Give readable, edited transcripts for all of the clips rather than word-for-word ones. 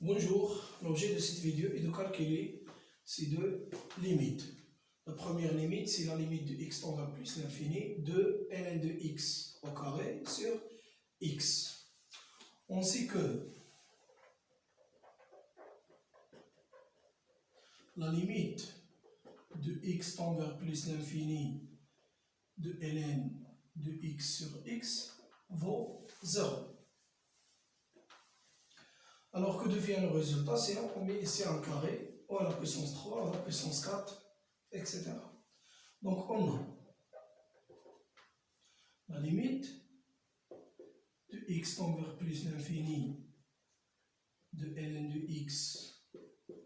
Bonjour, l'objet de cette vidéo est de calculer ces deux limites. La première limite, c'est la limite de x tend vers plus l'infini de ln de x au carré sur x. On sait que la limite de x tend vers plus l'infini de ln de x sur x vaut 0. Alors que devient le résultat si on met ici un carré, ou à la puissance 3, à la puissance 4, etc. Donc on a la limite de x tend vers plus l'infini de ln de x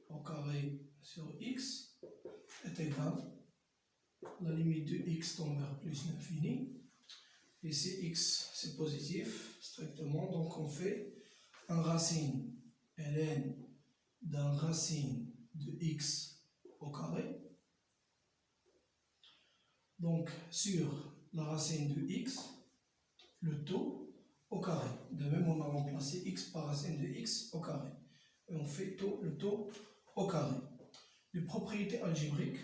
au carré sur x est égale à la limite de x tend vers plus l'infini. Ici x c'est positif strictement, donc on fait un racine ln d'un racine de x au carré. Donc sur la racine de x, le taux au carré. De même, on a remplacé x par racine de x au carré. Et on fait le taux au carré. Les propriétés algébriques,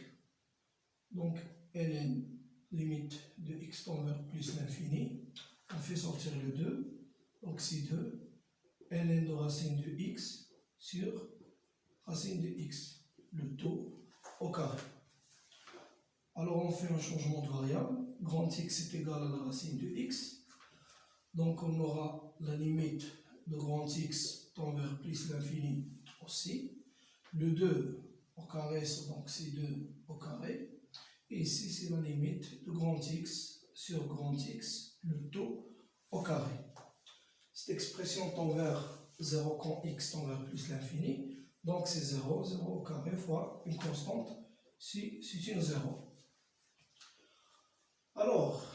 donc ln limite de x tend vers plus l'infini, on fait sortir le 2, donc c'est 2, ln de racine de x sur racine de x, le taux au carré. Alors on fait un changement de variable, grand x est égal à la racine de x, donc on aura la limite de grand x tend vers plus l'infini aussi, le 2 au carré, donc c'est 2 au carré, et ici c'est la limite de grand x sur grand x, le taux au carré. Cette expression tend vers 0 quand x tend vers plus l'infini, donc c'est 0, 0 au carré fois une constante, c'est une 0. Alors,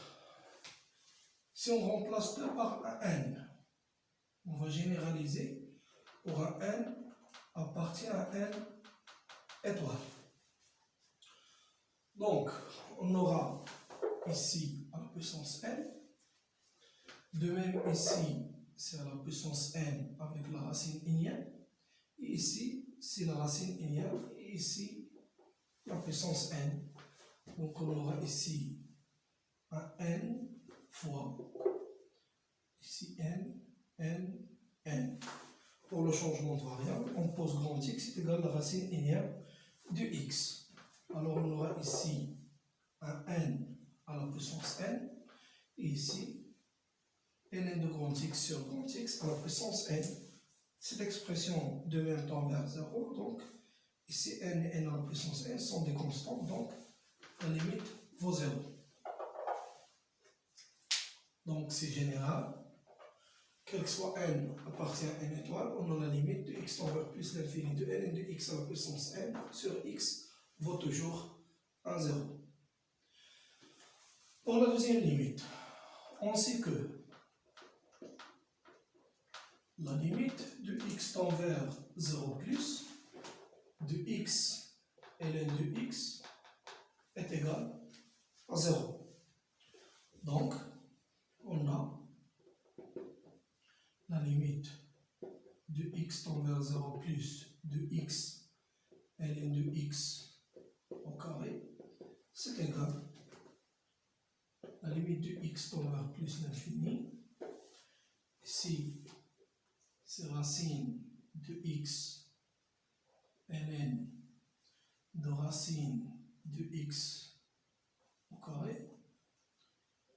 si on remplace 2 par un n, on va généraliser pour un n appartient à n étoile. Donc, on aura ici à la puissance n, de même ici c'est à la puissance n avec la racine énième, et ici c'est la racine énième, et ici la puissance n. Donc on aura ici un n fois, ici n, n, n. Pour le changement de variable, on pose grand x est égal à la racine énième de x. Alors on aura ici un n à la puissance n, et ici ln de grand x sur grand x à la puissance n. Cette expression de même tend vers 0, donc ici n et n à la puissance n sont des constantes, donc la limite vaut 0. Donc c'est général, quel que soit n appartient à n étoile, on a la limite de x tend vers plus l'infini de ln de x à la puissance n sur x vaut toujours 1, 0. Pour la deuxième limite, on sait que la limite de x tend vers 0 plus de x ln de x est égale à 0. Donc, on a la limite de x tend vers 0 plus de x ln de x au carré, c'est égal à la limite de x tend vers plus l'infini. Ici, c'est racine de x ln de racine de x au carré,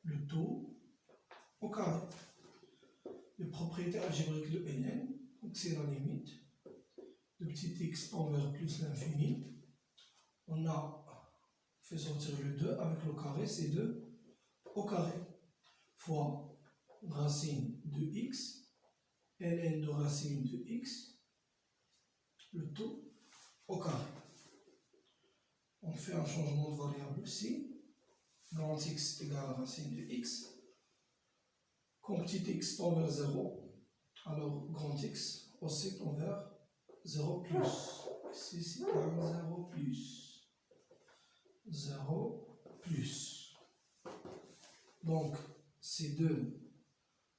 le taux au carré. Les propriétés algébriques de ln, donc c'est la limite de petit x tend vers plus l'infini. On a fait sortir le 2 avec le carré, c'est 2 au carré, fois racine de x, ln de racine de x, le taux au carré. On fait un changement de variable aussi. Grand x est égal à la racine de x. Comme petit x tend vers 0, alors grand x aussi tend vers 0 plus. Ici c'est un 0 plus. 0 plus. Donc c'est 2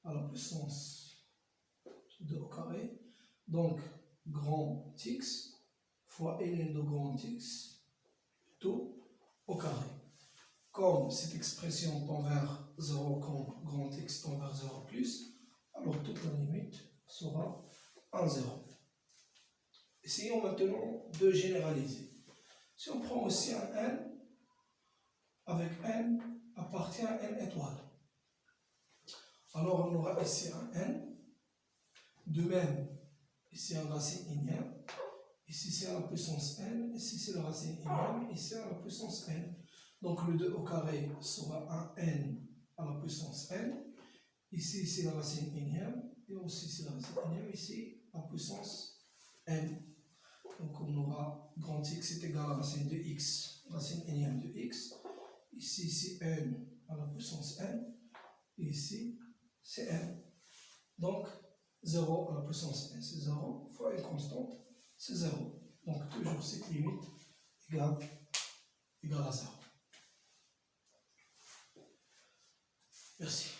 à la puissance 2 au carré. Donc grand x fois ln de grand x, tout au carré. Comme cette expression tend vers 0, comme grand x tend vers 0 plus, alors toute la limite sera 1, 0. Essayons maintenant de généraliser. Si on prend aussi un n, avec n appartient à n étoile, alors on aura ici un n, de même, ici un racine énième, ici c'est à la puissance n, ici c'est la racine énième, ici à la puissance n. Donc le 2 au carré sera un n à la puissance n, ici c'est la racine énième, et aussi c'est la racine énième, ici la puissance n. Donc on aura grand x est égal à racine de x, racine énième de x, ici c'est n à la puissance n, et ici c'est n. Donc 0 à la puissance n, c'est 0, fois une constante, c'est 0. Donc toujours cette limite égale à 0. Merci.